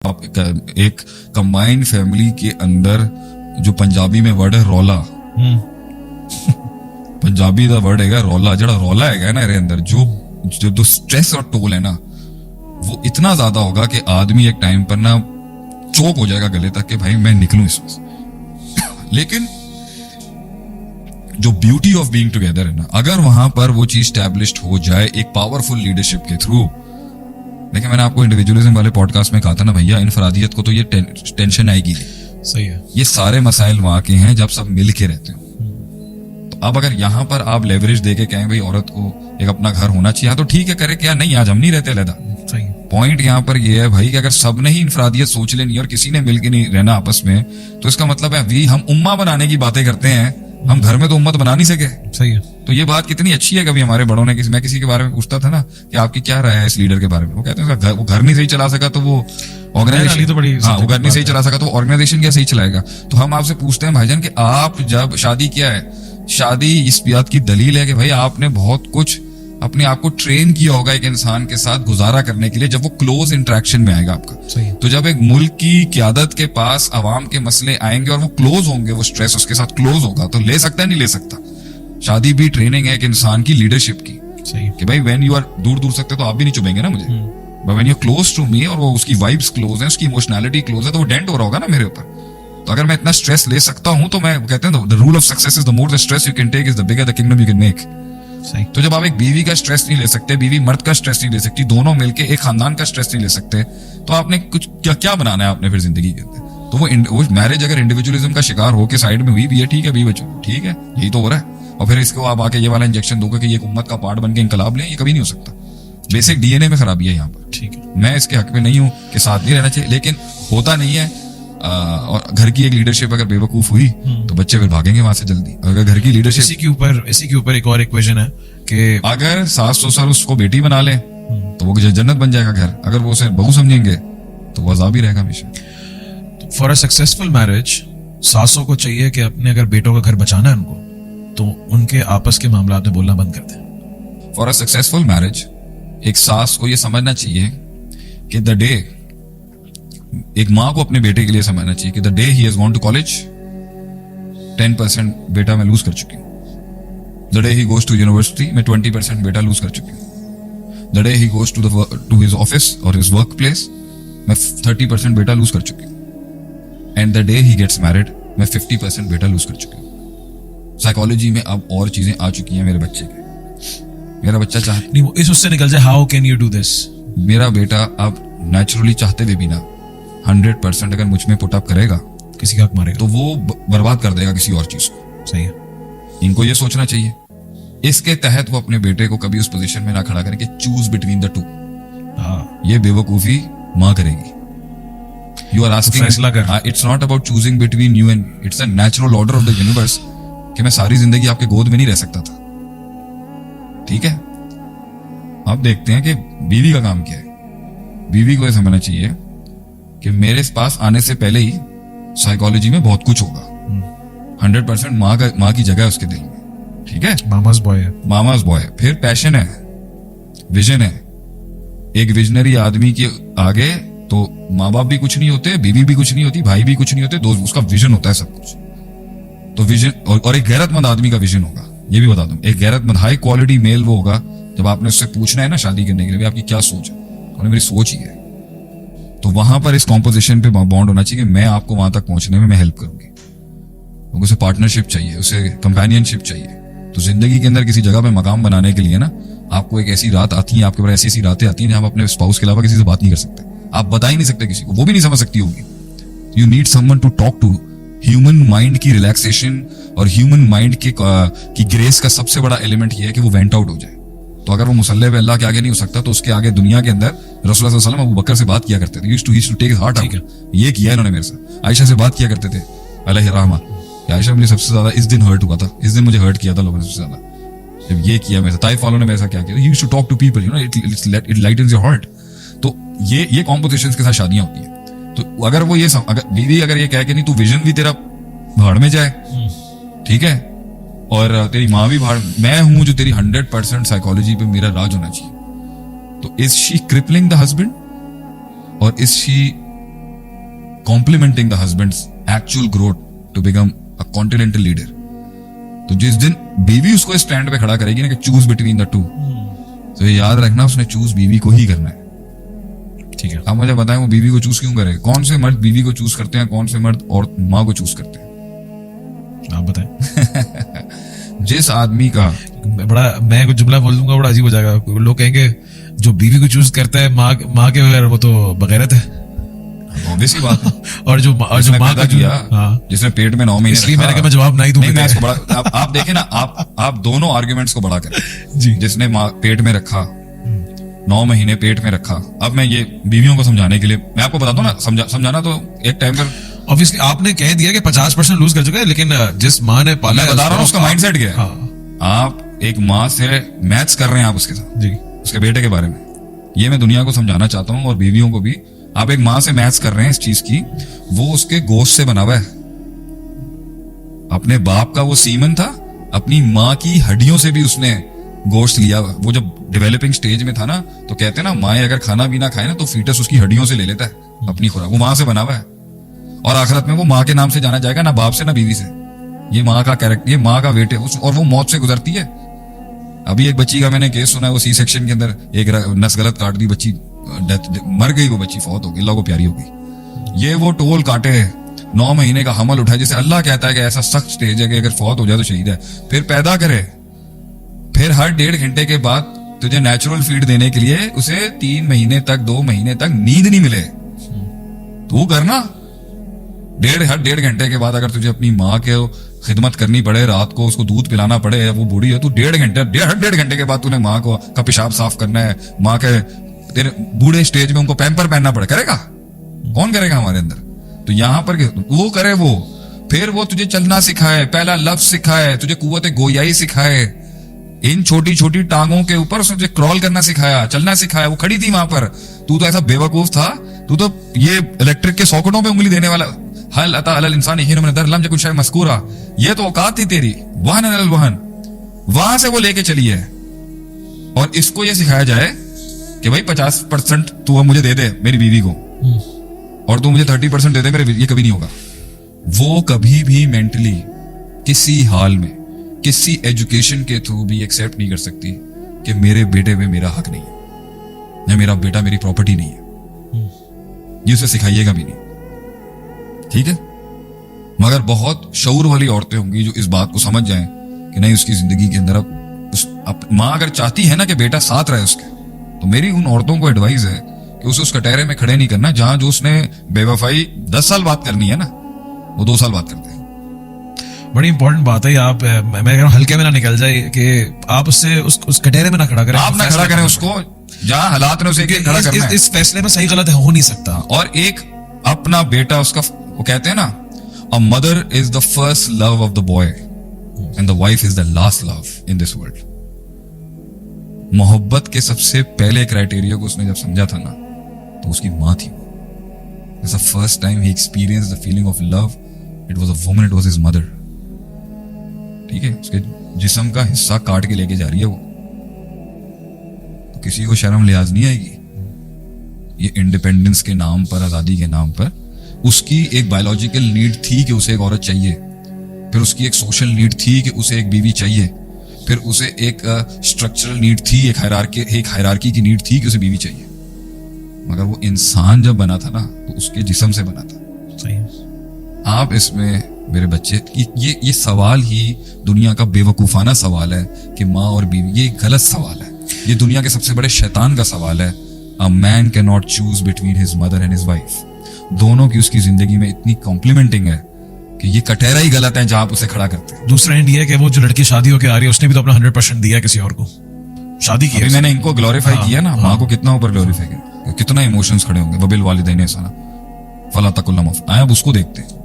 आप एक combined family के अंदर जो पंजाबी में वर्ड है रौला पंजाबी का वर्ड है रौला जड़ा रौला है ना अंदर जो स्ट्रेस और टोल है ना वो इतना ज्यादा होगा कि आदमी एक टाइम पर ना चोक हो जाएगा गले तक कि भाई मैं निकलूं इसमें लेकिन जो ब्यूटी ऑफ बीइंग टुगेदर है ना अगर वहां पर वो चीज स्टैब्लिश्ड हो जाए एक पावरफुल लीडरशिप के थ्रू। देखिए मैंने आपको इंडिविजुअलिज्म वाले पॉडकास्ट में कहा था ना भैया इनफरादियत को तो ये टेंशन आएगी नहीं। सही है। ये सारे मसाइल वहां के हैं जब सब मिल के रहते हो। तो अब अगर यहाँ पर आप लेवरेज देके कहें भाई औरत को एक अपना घर होना चाहिए तो ठीक है करे क्या नहीं आज हम नहीं रहते अलग। पॉइंट यहाँ पर ये है भाई कि अगर सबने ही इनफरादियत सोच लेनी और किसी ने मिलकर नहीं रहना आपस में तो इसका मतलब है हम उम्मा बनाने की बातें करते हैं हम घर में तो उम्मत बना नहीं सके। सही है। तो ये बात कितनी अच्छी है। कभी हमारे बड़ों ने मैं किसी के बारे में पूछता था ना कि आपकी क्या राय है इस लीडर के बारे में, वो कहते हैं वो घर नहीं सही चला सका तो वो ऑर्गेनाइजेशन तो बड़ी वो घर नहीं सही चला सका तो ऑर्गेनाइजेशन क्या सही चलाएगा। तो हम आपसे पूछते हैं भाईजान कि आप जब शादी क्या है शादी इस बात की दलील है कि भाई आपने बहुत कुछ अपने आप को ट्रेन किया होगा एक इंसान के साथ गुजारा करने के लिए जब वो क्लोज इंटरेक्शन में आएगा आपका। तो जब एक मुल्क की क़यादत के पास अवाम के मसले आएंगे और वो क्लोज होंगे वो स्ट्रेस उसके साथ क्लोज होगा तो ले सकता है नहीं ले सकता। शादी भी ट्रेनिंग है एक इंसान की लीडरशिप की कि भाई व्हेन यू आर दूर सकते तो आप भी नहीं चुभेंगे ना मुझे but when you are close to me और वो उसकी वाइब्स क्लोज है उसकी इमोशनैलिटी क्लोज है तो वो डेंट हो रहा होगा ना मेरे ऊपर। तो अगर मैं इतना स्ट्रेस ले सकता हूं तो मैं कहते हैं the rule of success is the more the stress you can take is the bigger the kingdom you can make. तो जब आप एक बीवी का स्ट्रेस नहीं ले सकते बीवी मर्द का स्ट्रेस नहीं ले सकती दोनों मिलके एक खानदान का स्ट्रेस नहीं ले सकते तो आपने कुछ क्या बनाना है आपने फिर जिंदगी के अंदर। तो वो मैरिज अगर इंडिविजुअलिज्म का शिकार होकर साइड में हुई भी है ठीक है भी बच्चों ठीक है यही तो हो रहा है और फिर इसको आप आके ये वाला इंजेक्शन दोगे कि ये उम्मत का पार्ट बन के इनकलाब लें ये कभी नहीं हो सकता। बेसिक डीएनए में खराबी है यहाँ पर। ठीक है मैं इसके हक में नहीं हूँ कि साथ नहीं रहना चाहिए लेकिन होता नहीं है। और घर की एक लीडरशिप अगर बेवकूफ हुई तो बच्चे फिर भागेंगे वहां से जल्दी। अगर घर की लीडरशिप इसी के ऊपर एक और इक्वेशन है कि अगर सास ससुर उसको बेटी बना ले तो वो जन्नत बन जाएगा घर अगर वो उसे बहू समझेंगे तो वो अजाब ही रहेगा हमेशा। फॉर अ सक्सेसफुल मैरिज सासों को चाहिए कि अपने अगर बेटों का घर बचाना है उनको तो उनके आपस के मामला में बोलना बंद कर दें। फॉर अ सक्सेसफुल मैरिज एक सास को ये समझना चाहिए कि द डे एक माँ को अपने बेटे के लिए समझना चाहिए कि the day he has gone to college 10% बेटा मैं लूज कर चुकी हूँ। The day he goes to university में 20% बेटा लूज कर चुकी हूँ। The day he goes to his office और हिज वर्क प्लेस मैं 30% बेटा लूज कर चुकी हूँ। And the day he gets married मैं 50% बेटा लूज कर चुकी हूँ। साइकोलॉजी में अब और चीजें आ चुकी हैं मेरे बच्चे के। मेरा बच्चा नहीं वो इस उससे निकल जाए how can you do this. मेरा बेटा अब नेचुरली चाहते हुए भी ना 100% अगर मुझ में पुटअप करेगा किसी का हक मारेगा तो वो बर्बाद कर देगा किसी और चीज को। सही है। इनको ये सोचना चाहिए इसके तहत वो अपने बेटे को कभी उस पोजीशन में ना खड़ा करें कि चूज बिटवीन द टू। ये बेवकूफी मां करेगी। यू आर आस्किंग फैसला कर। It's not about choosing between you and it's a natural order of the universe कि मैं सारी जिंदगी आपके गोद में नहीं रह सकता था। ठीक है अब देखते हैं कि बीवी का काम क्या है। बीवी को यह समझना चाहिए कि मेरे पास आने से पहले ही साइकोलॉजी में बहुत कुछ होगा। 100% माँ की जगह है उसके दिल में। ठीक है मामाज बॉय है। मामाज बॉय फिर पैशन है विजन है। एक विजनरी आदमी के आगे तो माँ बाप भी कुछ नहीं होते बीवी भी कुछ नहीं होती भाई भी कुछ नहीं होते दोस्त उसका विजन होता है सब कुछ। तो विजन और एक गैरतमंद आदमी का विजन होगा ये भी बता दूं। एक गैरतमंद हाई क्वालिटी मेल वो होगा जब आपने उससे पूछना है ना शादी करने के लिए आपकी क्या सोच है और मेरी सोच ही है तो वहां पर इस कॉम्पोजिशन पे बॉन्ड होना चाहिए कि मैं आपको वहां तक पहुंचने में मैं हेल्प करूंगी। तो उसे पार्टनरशिप चाहिए उसे कंपेनियनशिप चाहिए। तो जिंदगी के अंदर किसी जगह पे मकाम बनाने के लिए ना आपको एक ऐसी रात आती है आपके पास ऐसी रातें आती हैं जहां आप अपने स्पाउस के अलावा किसी से बात नहीं कर सकते। आप बता ही नहीं सकते किसी को वो भी नहीं समझ सकती होगी। You need someone to talk to. Human mind की रिलैक्सेशन और ह्यूमन माइंड की ग्रेस का सबसे बड़ा एलिमेंट ये है कि वो वेंट आउट हो जाए। तो अगर वो मुसल्ले पे अल्लाह के आगे नहीं हो सकता तो उसके आगे दुनिया के अंदर रसूलुल्लाह सल्लल्लाहु अलैहि वसल्लम अबू बकर से बात किया करते थे। Used to take his heart out. ये किया इन्होंने मेरे साथ। आयशा से बात किया करते थे अलैहि रहमा। आयशा मुझे सबसे ज्यादा इस दिन हर्ट हुआ था इस दिन मुझे हर्ट किया था लोगों ने सबसे ज्यादा जब ये किया मेरे साथ। ताइफ वालों ने मेरे साथ क्या किया used to talk to people you know it lightens your heart. तो ये कॉम्पोजिशंस के साथ शादियां होती है। तो अगर वो ये अगर बीवी अगर ये कहे कि नहीं तू विजन भी तेरा भाड़ में जाए ठीक है और तेरी माँ भी भाड़ मैं हूं जो तेरी 100% साइकोलॉजी पे मेरा राज होना चाहिए। तो is she crippling the husband और is she complementing the husband's actual growth to become a continental leader. तो जिस दिन बीवी उसको स्टैंड पे खड़ा करेगी ना कि चूज बिटवीन द टू, तो ये याद रखना उसने चूज बीवी को ही करना है। ठीक है। आप मुझे बताएं वो बीवी को चूज क्यों करे? कौन से मर्द बीवी को चूज करते हैं, कौन से मर्द और माँ को चूज करते हैं? आप बताएं। जिस आदमी का मैं कुछ जुमला बोल दूंगा बड़ा अजीब हो जाएगा, लोग कहेंगे जो बीवी को चूज करता है माँ के बगैर वो तो बगैरत है। ऑब्वियसली बात है। और जो माँ का किया, हाँ, जिसने पेट में 9 महीने इसलिए रखा, मैंने कहा मैं जवाब नहीं दूंगा। नहीं, मैं इसको बड़ा आप देखें ना, आप दोनों आर्ग्यूमेंट्स को बड़ा करें। जी। जिसने पेट में रखा, 9 महीने पेट में रखा। अब मैं ये बीवियों को समझाने के लिए मैं आपको बताता हूँ ना, समझाना तो एक टाइम पर ऑब्वियसली आपने कह दिया कि 50% लूज कर चुका है, लेकिन जिस माँ ने पाला मैं बता रहा हूँ उसका माइंडसेट क्या है। हाँ। आप एक माँ से मैथ्स कर रहे हैं आप उसके साथ, जी। उसके बेटे के बारे में। ये मैं दुनिया को समझाना चाहता हूँ और बीवियों को भी। आप एक माँ से मैथ्स कर रहे हैं इस चीज की, वो उसके गोश्त से बना हुआ है। अपने बाप का वो सीमन था, अपनी माँ की हड्डियों से भी उसने गोश्त लिया। वो जब डेवलपिंग स्टेज में था ना, तो कहते हैं ना माएँ अगर खाना भी ना खाए ना तो फीटस उसकी हड्डियों से ले लेता है अपनी खुराक। वो माँ से बना हुआ है और आखिरत में वो माँ के नाम से जाना जाएगा, ना बाप से ना बीवी से। ये माँ का कैरेक्टर, ये माँ का वेट है और वो मौत से गुजरती है। अभी एक बच्ची का मैंने केस सुना है, वो सी सेक्शन के अंदर एक नस गलत काट दी, बच्ची मर गई, वो बच्ची फौत हो गई, अल्लाह को प्यारी हो गई। ये वो टोल काटे, 9 महीने का हमल उठाए, जैसे अल्लाह कहता है कि ऐसा सख्त स्टेज है कि अगर फौत हो जाए तो शहीद है, फिर पैदा करे, फिर हर 1.5 घंटे के बाद तुझे नेचुरल फीड देने के लिए उसे 3 महीने तक 2 महीने तक नींद नहीं मिले। तू करना हर 1.5 घंटे के बाद अगर तुझे अपनी माँ के खिदमत करनी पड़े, रात को उसको दूध पिलाना पड़े, वो बूढ़ी है, तू 1.5 घंटे के बाद तूने माँ को का पेशाब साफ करना है, माँ के तेरे बूढ़े स्टेज में उनको पैम्पर पहनना पड़े, करेगा? कौन करेगा हमारे अंदर? तो यहाँ पर वो करे, वो फिर वो तुझे चलना सिखाए, पहला लफ्ज सिखाए, तुझे कुव्वत गोयाई सिखाए, इन छोटी छोटी टांगों के ऊपर उसने तुझे क्रॉल करना सिखाया, चलना सिखाया। वो खड़ी थी वहां पर, तू तो ऐसा बेवकूफ था, तू तो ये इलेक्ट्रिक के सॉकेटों पे उंगली देने वाला। हल अता अलल इंसान हीन मिन दर लम यकुन शैअन मज़कूरा, ये तो औकात थी तेरी। वहन अलल वहन, वहां से वो लेके चली है। और इसको ये सिखाया जाए कि भाई 50% तू मुझे दे दे मेरी बीवी को, और तू मुझे 30% दे दे मेरे, ये कभी नहीं होगा। वो कभी भी मेंटली किसी हाल में किसी एजुकेशन के थ्रू भी एक्सेप्ट नहीं कर सकती कि मेरे बेटे में मेरा हक नहीं है या मेरा बेटा मेरी प्रॉपर्टी नहीं है। ये उसे सिखाइएगा भी नहीं, ठीक है? मगर बहुत शऊर वाली औरतें होंगी जो इस बात को समझ जाएं कि नहीं, उसकी जिंदगी के अंदर अब माँ अगर चाहती है ना कि बेटा साथ रहे उसके, तो मेरी उन औरतों को एडवाइस है कि उसे उस कटहरे में खड़े नहीं करना जहां जो उसने बेवफाई 10 साल बात करनी है ना, वो 2 साल बात करते हैं। बड़ी इंपॉर्टेंट बात है। आप मैं कह रहा हूं हल्के में ना निकल जाए कि आप उससे उस कटहरे में ना खड़ा करें, आप ना खड़ा करें उसको जहां हालात ने उसे खड़ा करना है। इस फैसले में सही गलत हो नहीं सकता। और एक अपना बेटा उसका, वो कहते हैं ना, a mother is the first love of the boy and the wife is the last love in this world. मोहब्बत के सबसे पहले क्राइटेरिया को उसने जब समझा था ना, तो उसकी मां थी। It's the first time he experienced the feeling of love. It was a woman, it was his mother. ठीक है? उसके जिस्म का हिस्सा काट के लेके जा रही है वो, तो किसी को शर्म लिहाज नहीं आएगी। ये इंडिपेंडेंस के नाम पर, आजादी के नाम पर, उसकी एक बायोलॉजिकल नीड थी कि उसे एक औरत चाहिए, फिर उसकी एक सोशल नीड थी कि उसे एक बीवी चाहिए, फिर उसे एक स्ट्रक्चरल नीड थी, एक हायरार्की की नीड थी कि उसे बीवी चाहिए। मगर वो इंसान जब बना था ना, तो उसके जिस्म से बना था। सही है। आप इसमें मेरे बच्चे, ये सवाल ही दुनिया का बेवकूफाना सवाल है कि माँ और बीवी, ये गलत सवाल है। ये दुनिया के सबसे बड़े शैतान का सवाल है। A man can not choose between his mother and his wife. दोनों की उसकी जिंदगी में इतनी कॉम्प्लीमेंटिंग है कि ये कटहरा ही गलत है जहां आप उसे खड़ा करते हैं। दूसरा एंड ये है कि वो जो लड़की शादी होकर आ रही है, उसने भी तो अपना 100% दिया किसी और को, शादी की है। मैंने इनको ग्लोरीफाई किया ना, माँ को कितना ऊपर ग्लोरीफाई किया, कितना इमोशंस खड़े होंगे। वबिल वालिदैन एहसाना फला तकुल्ला मफ। आए अब उसको देखते हैं।